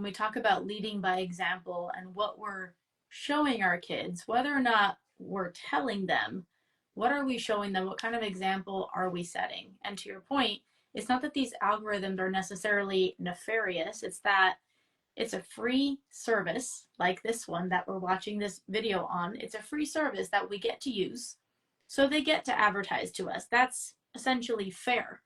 when we talk about leading by example and what we're showing our kids, whether or not we're telling them, what are we showing them? What kind of example are we setting? And to your point, it's not that these algorithms are necessarily nefarious. It's that it's a free service like this one that we're watching this video on. It's a free service that we get to use. So they get to advertise to us. That's essentially fair.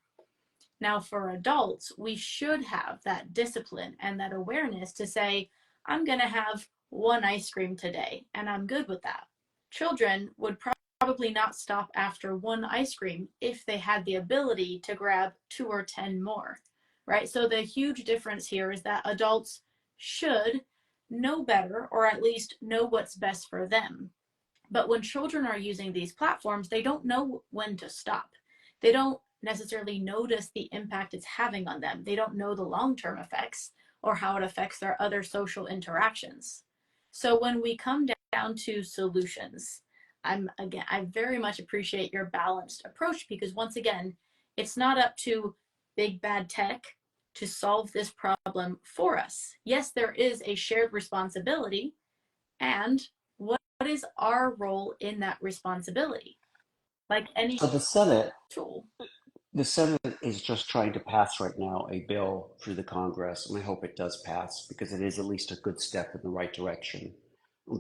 Now, for adults, we should have that discipline and that awareness to say, I'm going to have one ice cream today, and I'm good with that. Children would probably not stop after one ice cream if they had the ability to grab 2 or 10 more, right? So the huge difference here is that adults should know better, or at least know what's best for them. But when children are using these platforms, they don't know when to stop. They don't necessarily notice the impact it's having on them. They don't know the long-term effects or how it affects their other social interactions. So when we come down to solutions, I very much appreciate your balanced approach, because once again, it's not up to big bad tech to solve this problem for us. Yes, there is a shared responsibility, and what is our role in that responsibility? Like any So tool. the Senate is just trying to pass right now a bill through the Congress, and I hope it does pass because it is at least a good step in the right direction.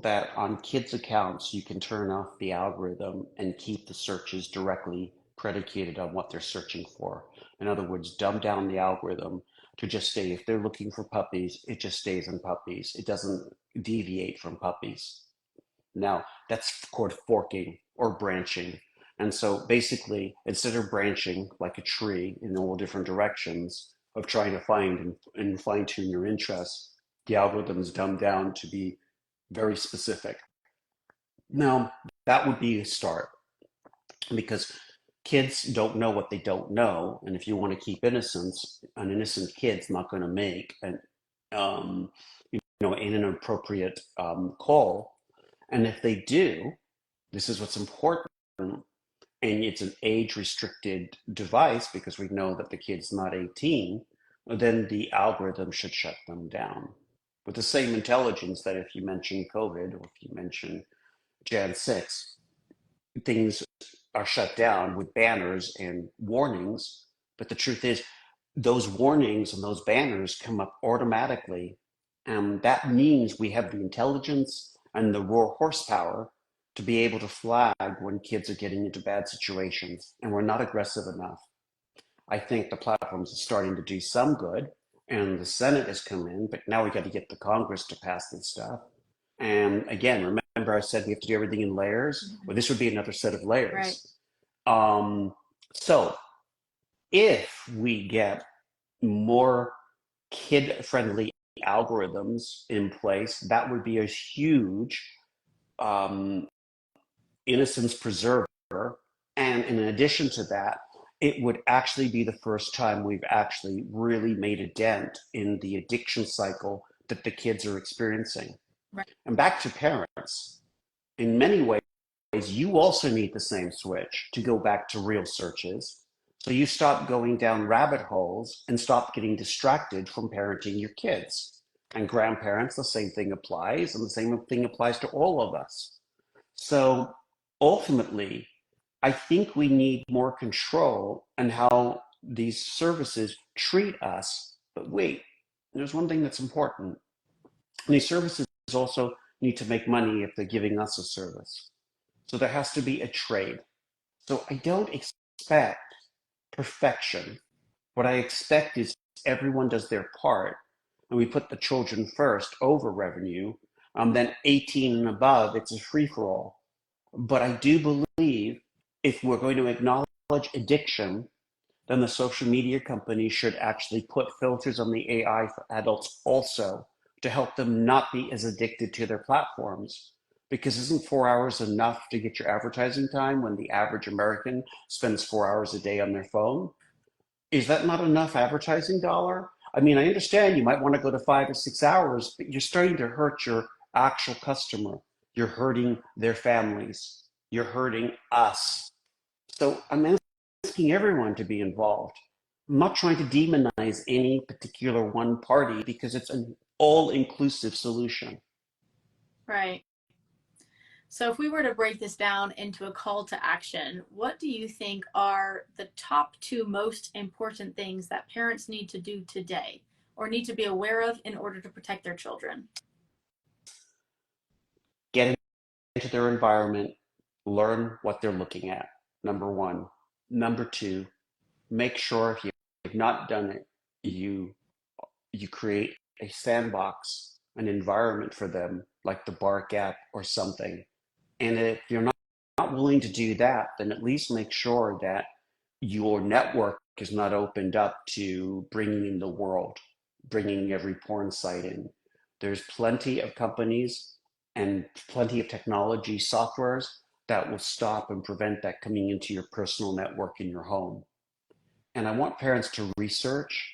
That on kids' accounts, you can turn off the algorithm and keep the searches directly predicated on what they're searching for. In other words, dumb down the algorithm to just say if they're looking for puppies, it just stays in puppies. It doesn't deviate from puppies. Now, that's called forking or branching. And so basically, instead of branching like a tree in all different directions of trying to find and fine tune your interests, the algorithm is dumbed down to be very specific. Now, that would be a start because kids don't know what they don't know. And if you want to keep innocence, an innocent kid's not going to make um, an inappropriate call. And if they do, this is what's important, and it's an age-restricted device because we know that the kid's not 18, then the algorithm should shut them down. With the same intelligence that if you mention COVID or if you mention Jan 6, things are shut down with banners and warnings. But the truth is, those warnings and those banners come up automatically. And that means we have the intelligence and the raw horsepower to be able to flag when kids are getting into bad situations. And we're not aggressive enough. I think the platforms are starting to do some good, and the Senate has come in, but now we got to get the Congress to pass this stuff. And again, remember I said we have to do everything in layers? Well, this would be another set of Right. layers. So if we get more kid-friendly algorithms in place, that would be a huge um, innocence preserver. And in addition to that, it would actually be the first time we've actually really made a dent in the addiction cycle that the kids are experiencing. Right. And back to parents, in many ways, you also need the same switch to go back to real searches. So you stop going down rabbit holes and stop getting distracted from parenting your kids. And grandparents, the same thing applies, and the same thing applies to all of us. So ultimately, I think we need more control on how these services treat us. But wait, there's one thing that's important. These services also need to make money if they're giving us a service. So there has to be a trade. So I don't expect perfection. What I expect is everyone does their part and we put the children first over revenue. Then 18 and above, it's a free for all. But I do believe if we're going to acknowledge addiction, then the social media companies should actually put filters on the AI for adults also to help them not be as addicted to their platforms. Because isn't 4 hours enough to get your advertising time when the average American spends 4 hours a day on their phone? Is that not enough advertising dollar? I mean, I understand you might want to go to 5 or 6 hours, but you're starting to hurt your actual customer. You're hurting their families. You're hurting us. So I'm asking everyone to be involved. I'm not trying to demonize any particular one party because it's all-inclusive solution. Right. So, if we were to break this down into a call to action, what do you think are the top two most important things that parents need to do today or need to be aware of in order to protect their children? Get into their environment, learn what they're looking at. Number one. Number two, make sure if you have not done it, you you create a sandbox, an environment for them, like the Bark app or something. And if you're not willing to do that, then at least make sure that your network is not opened up to bringing in the world, bringing every porn site in. There's plenty of companies and plenty of technology softwares that will stop and prevent that coming into your personal network in your home. And I want parents to research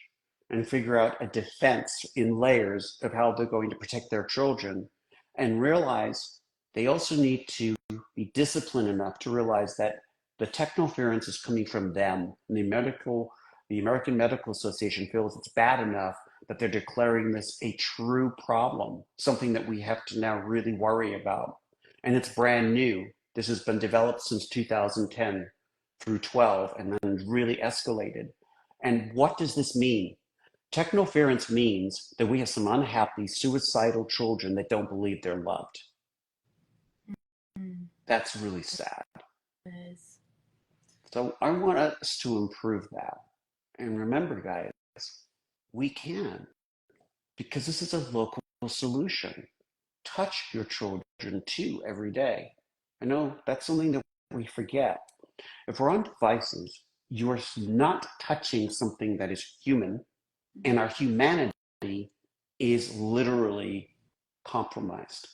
and figure out a defense in layers of how they're going to protect their children and realize they also need to be disciplined enough to realize that the technoference is coming from them. And the American Medical Association feels it's bad enough that they're declaring this a true problem, something that we have to now really worry about. And it's brand new. This has been developed since 2010 through 12 and then really escalated. And what does this mean? Technoference means that we have some unhappy, suicidal children that don't believe they're loved. Mm, That's really sad. it is. So I want us to improve that. And remember, guys, we can, because this is a local solution. Touch your children too every day. I know that's something that we forget. If we're on devices, you're not touching something that is human, and our humanity is literally compromised.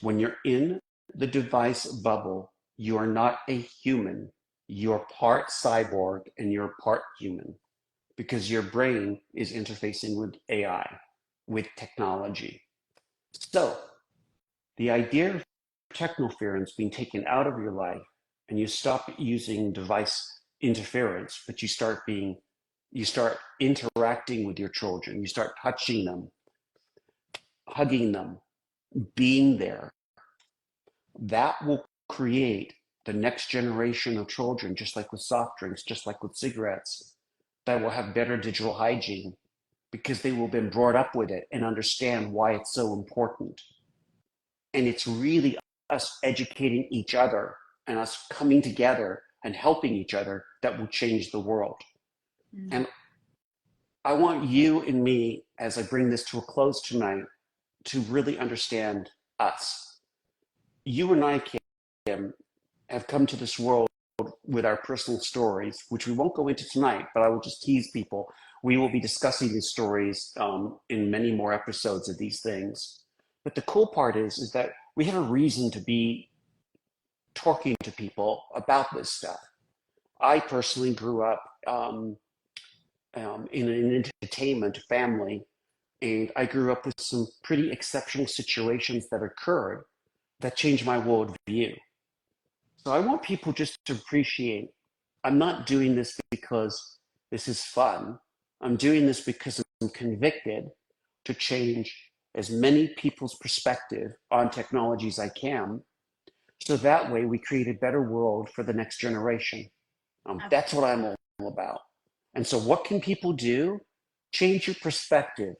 When you're in the device bubble, you are not a human. You're part cyborg and you're part human because your brain is interfacing with AI, with technology. So the idea of technoference being taken out of your life and you stop using device interference, but you start interacting with your children, you start touching them, hugging them, being there. That will create the next generation of children, just like with soft drinks, just like with cigarettes, that will have better digital hygiene because they will have been brought up with it and understand why it's so important. And it's really us educating each other and us coming together and helping each other that will change the world. Mm, And I want you and me, as I bring this to a close tonight, to really understand us. You and I, Kim, have come to this world with our personal stories, which we won't go into tonight, but I will just tease people. We will be discussing these stories in many more episodes of these things. But the cool part is that we have a reason to be talking to people about this stuff. I personally grew up in an entertainment family, and I grew up with some pretty exceptional situations that occurred that changed my worldview. So I want people just to appreciate I'm not doing this because this is fun. I'm doing this because I'm convicted to change as many people's perspective on technology as I can. So that way we create a better world for the next generation. That's what I'm all about. And so what can people do? Change your perspective.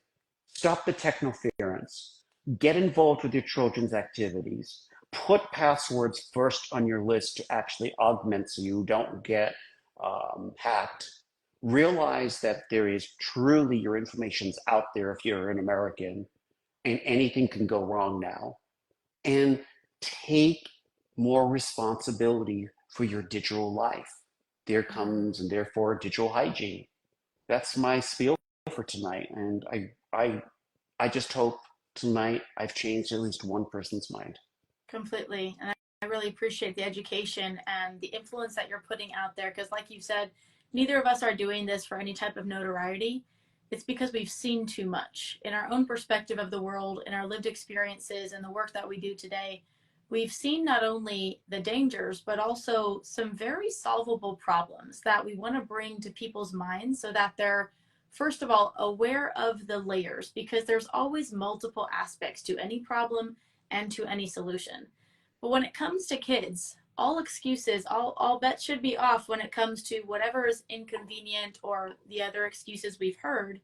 Stop the technoference. Get involved with your children's activities. Put passwords first on your list to actually augment so you don't get hacked. Realize that there is truly your information's out there if you're an American, and anything can go wrong now. And take more responsibility for your digital life. There comes, and therefore, digital hygiene. That's my spiel for tonight. And I just hope tonight I've changed at least one person's mind. completely. And I really appreciate the education and the influence that you're putting out there because, like you said, neither of us are doing this for any type of notoriety. It's because we've seen too much in our own perspective of the world, in our lived experiences, and the work that we do today. We've seen not only the dangers, but also some very solvable problems that we want to bring to people's minds so that they're first of all, aware of the layers because there's always multiple aspects to any problem and to any solution. But when it comes to kids, all excuses, all bets should be off when it comes to whatever is inconvenient or the other excuses we've heard.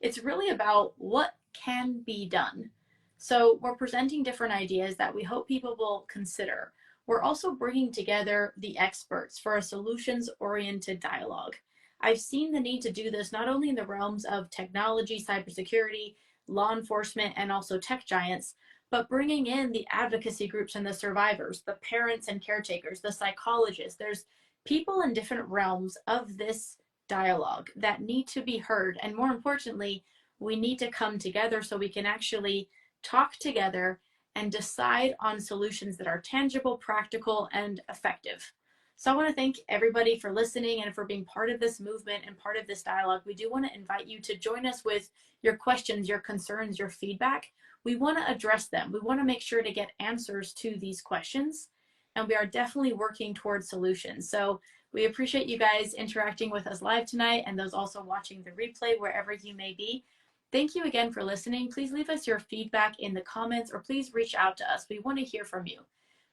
It's really about what can be done. So we're presenting different ideas that we hope people will consider. We're also bringing together the experts for a solutions oriented dialogue. I've seen the need to do this not only in the realms of technology, cybersecurity, law enforcement, and also tech giants, but bringing in the advocacy groups and the survivors, the parents and caretakers, the psychologists. There's people in different realms of this dialogue that need to be heard. And more importantly, we need to come together so we can actually talk together and decide on solutions that are tangible, practical, and effective. So I want to thank everybody for listening and for being part of this movement and part of this dialogue. We do want to invite you to join us with your questions, your concerns, your feedback. We want to address them. We want to make sure to get answers to these questions. And we are definitely working towards solutions. So we appreciate you guys interacting with us live tonight and those also watching the replay wherever you may be. Thank you again for listening. Please leave us your feedback in the comments or please reach out to us. We want to hear from you.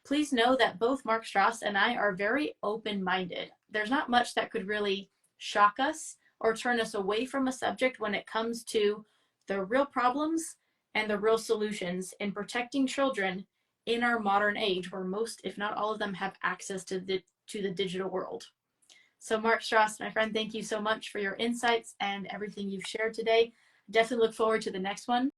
Please know that both Mark Stross and I are very open-minded. There's not much that could really shock us or turn us away from a subject when it comes to the real problems and the real solutions in protecting children in our modern age where most, if not all of them, have access to the digital world. So Mark Stross, my friend, thank you so much for your insights and everything you've shared today. Definitely look forward to the next one.